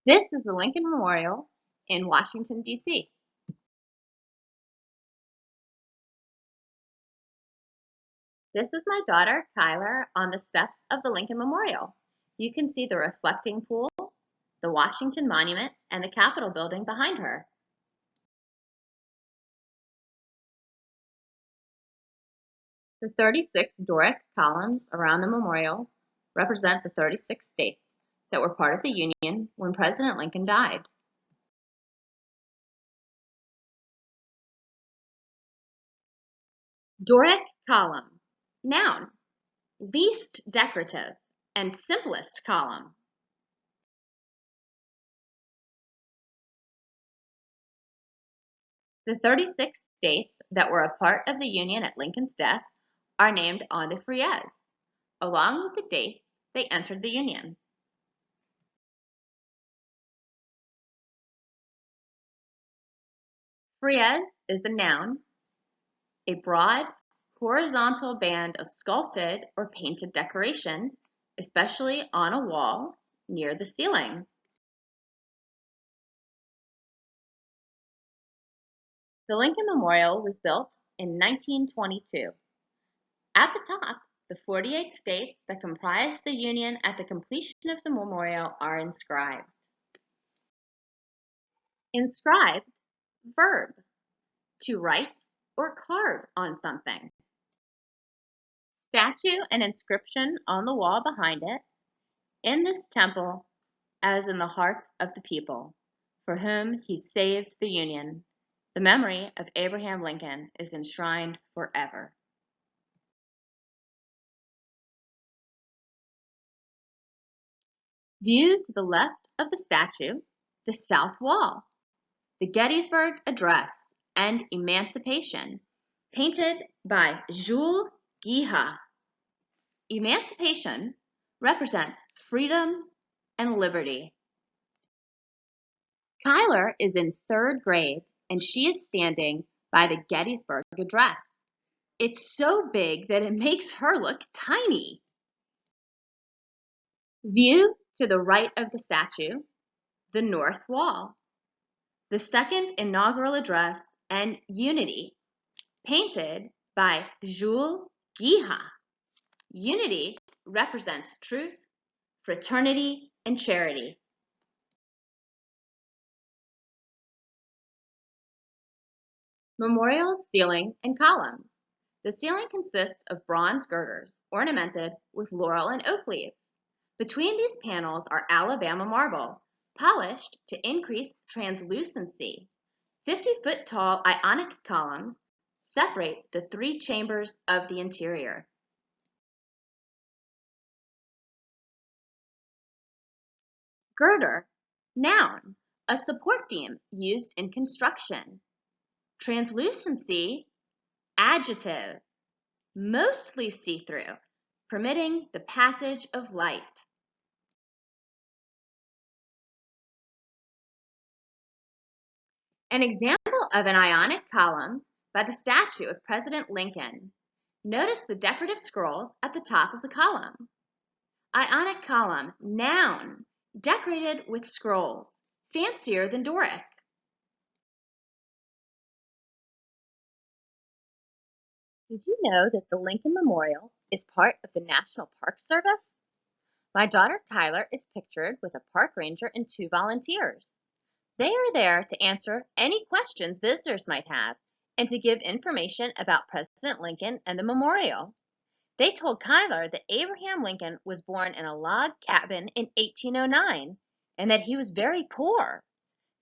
This is the Lincoln Memorial in Washington, D.C. This is my daughter, Kyler, on the steps of the Lincoln Memorial. You can see the reflecting pool, the Washington Monument, and the Capitol building behind her. The 36 Doric columns around the memorial represent the 36 states that were part of the Union when President Lincoln died. Doric column. Noun. Least decorative and simplest column. The 36 states that were a part of the Union at Lincoln's death are named on the frieze, along with the dates they entered the Union. Frieze is a noun, a broad, horizontal band of sculpted or painted decoration, especially on a wall near the ceiling. The Lincoln Memorial was built in 1922. At the top, the 48 states that comprised the Union at the completion of the memorial are inscribed. Inscribed, verb, to write or carve on something. Statue and inscription on the wall behind it. In this temple, as in the hearts of the people, for whom he saved the Union, the memory of Abraham Lincoln is enshrined forever. View to the left of the statue, the south wall, the Gettysburg Address and Emancipation, painted by Jules Guiha. Emancipation represents freedom and liberty. Kyler is in third grade and she is standing by the Gettysburg Address. It's so big that it makes her look tiny. View to the right of the statue, the north wall, the second inaugural address and unity, painted by Jules Guiha. Unity represents truth, fraternity, and charity. Memorial ceiling and columns. The ceiling consists of bronze girders ornamented with laurel and oak leaves. Between these panels are Alabama marble, polished to increase translucency. 50-foot tall Ionic columns separate the three chambers of the interior. Girder, noun, a support beam used in construction. Translucency, adjective, mostly see-through, permitting the passage of light. An example of an Ionic column by the statue of President Lincoln. Notice the decorative scrolls at the top of the column. Ionic column, noun, decorated with scrolls, fancier than Doric. Did you know that the Lincoln Memorial is part of the National Park Service? My daughter Kyler is pictured with a park ranger and 2 volunteers. They are there to answer any questions visitors might have and to give information about President Lincoln and the memorial. They told Kyler that Abraham Lincoln was born in a log cabin in 1809 and that he was very poor.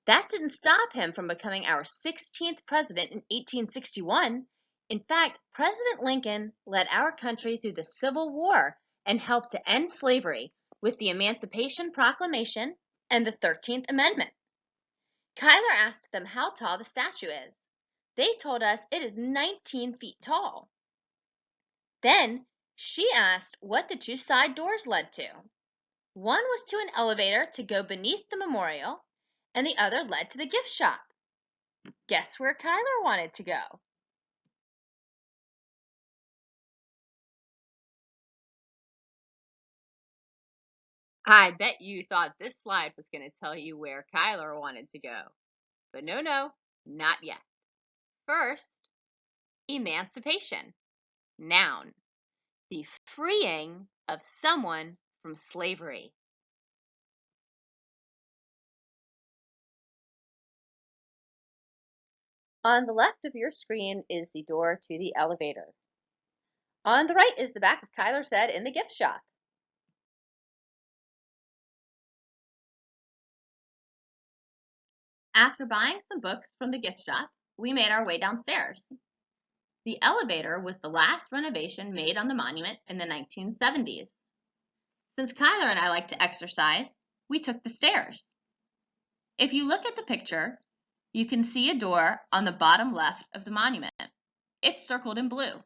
That didn't stop him from becoming our 16th president in 1861. In fact, President Lincoln led our country through the Civil War and helped to end slavery with the Emancipation Proclamation and the 13th Amendment. Kyler asked them how tall the statue is. They told us it is 19 feet tall. Then she asked what the 2 side doors led to. One was to an elevator to go beneath the memorial, and the other led to the gift shop. Guess where Kyler wanted to go? I bet you thought this slide was going to tell you where Kyler wanted to go. But no, no, not yet. First, emancipation. Noun. The freeing of someone from slavery. On the left of your screen is the door to the elevator. On the right is the back of Kyler's head in the gift shop. After buying some books from the gift shop, we made our way downstairs. The elevator was the last renovation made on the monument in the 1970s. Since Kyler and I like to exercise, we took the stairs. If you look at the picture, you can see a door on the bottom left of the monument. It's circled in blue.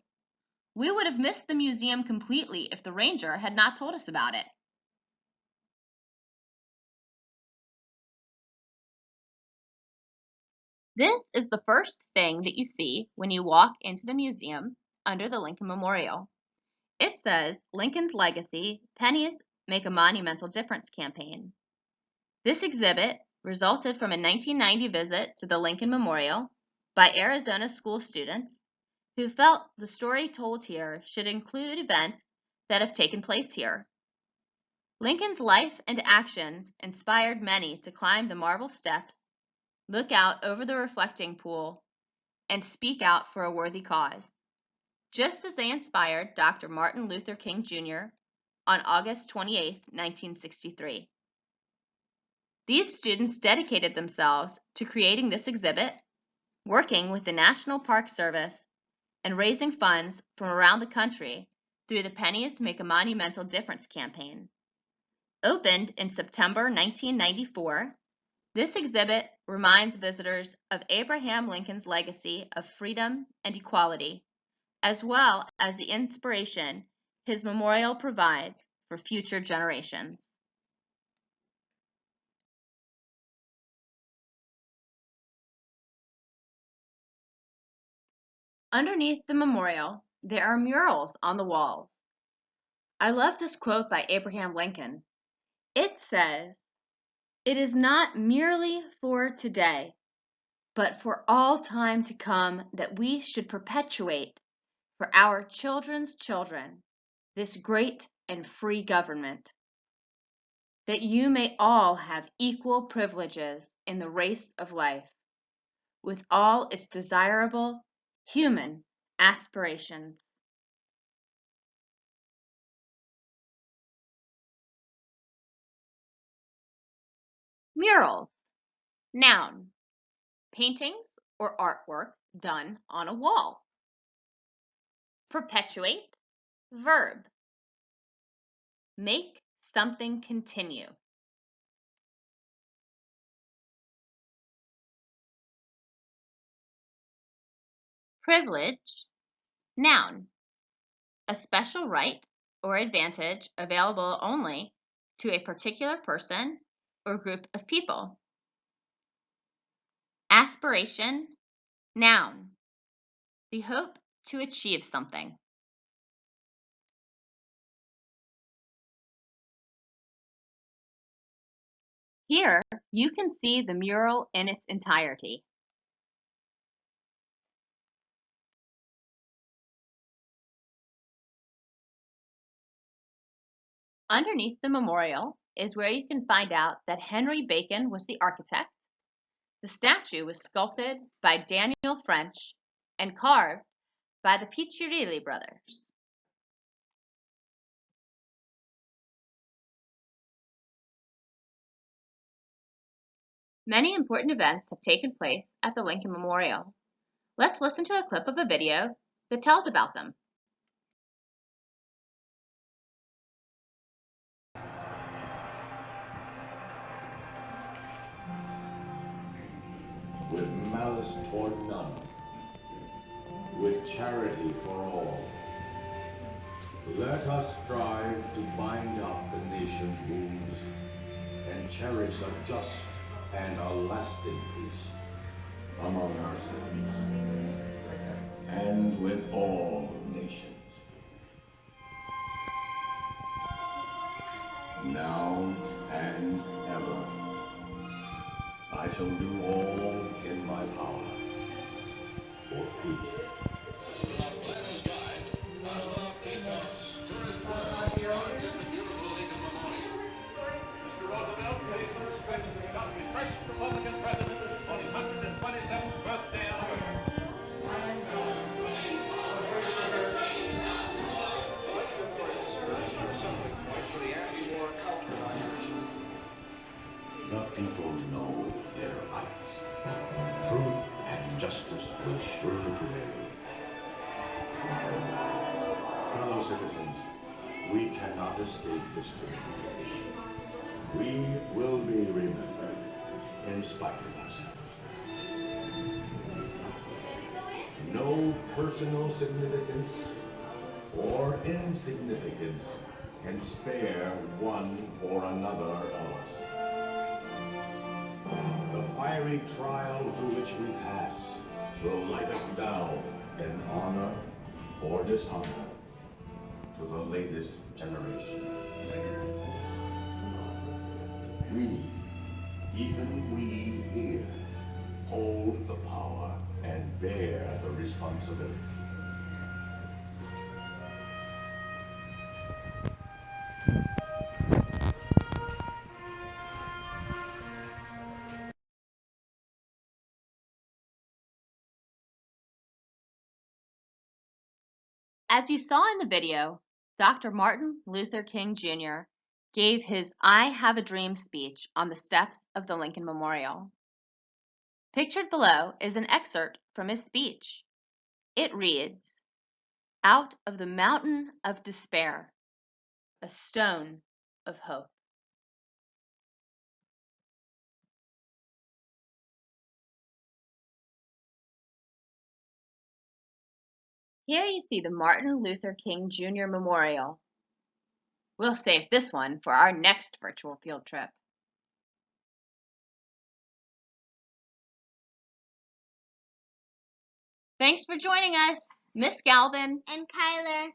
We would have missed the museum completely if the ranger had not told us about it. This is the first thing that you see when you walk into the museum under the Lincoln Memorial. It says Lincoln's Legacy, Pennies Make a Monumental Difference campaign. This exhibit resulted from a 1990 visit to the Lincoln Memorial by Arizona school students who felt the story told here should include events that have taken place here. Lincoln's life and actions inspired many to climb the marble steps, look out over the reflecting pool, and speak out for a worthy cause, just as they inspired Dr. Martin Luther King Jr. on August 28, 1963. These students dedicated themselves to creating this exhibit, working with the National Park Service, and raising funds from around the country through the Pennies Make a Monumental Difference campaign. Opened in September 1994, this exhibit reminds visitors of Abraham Lincoln's legacy of freedom and equality, as well as the inspiration his memorial provides for future generations. Underneath the memorial, there are murals on the walls. I love this quote by Abraham Lincoln. It says, "It is not merely for today, but for all time to come that we should perpetuate for our children's children this great and free government, that you may all have equal privileges in the race of life, with all its desirable human aspirations." Murals. Noun. Paintings or artwork done on a wall. Perpetuate. Verb. Make something continue. Privilege. Noun. A special right or advantage available only to a particular person or group of people. Aspiration. Noun. The hope to achieve something. Here, you can see the mural in its entirety. Underneath the memorial is where you can find out that Henry Bacon was the architect. The statue was sculpted by Daniel French and carved by the Piccirilli brothers. Many important events have taken place at the Lincoln Memorial. Let's listen to a clip of a video that tells about them. With malice toward none, with charity for all. Let us strive to bind up the nation's wounds and cherish a just and a lasting peace among ourselves and with all nations. now and ever. I shall do all in my power for peace. The people know their rights. Truth and justice will surely prevail. Fellow citizens, we cannot escape history. We will be remembered in spite of ourselves. No personal significance or insignificance can spare one or another of us. The fiery trial through which we pass will light us down in honor or dishonor to the latest generation. We, even we here, hold the power and bear the responsibility. As you saw in the video, Dr. Martin Luther King Jr. gave his I Have a Dream speech on the steps of the Lincoln Memorial. Pictured below is an excerpt from his speech. It reads, "Out of the mountain of despair, a stone of hope." Here you see the Martin Luther King Jr. Memorial. We'll save this one for our next virtual field trip. Thanks for joining us, Miss Galvin and Kyler.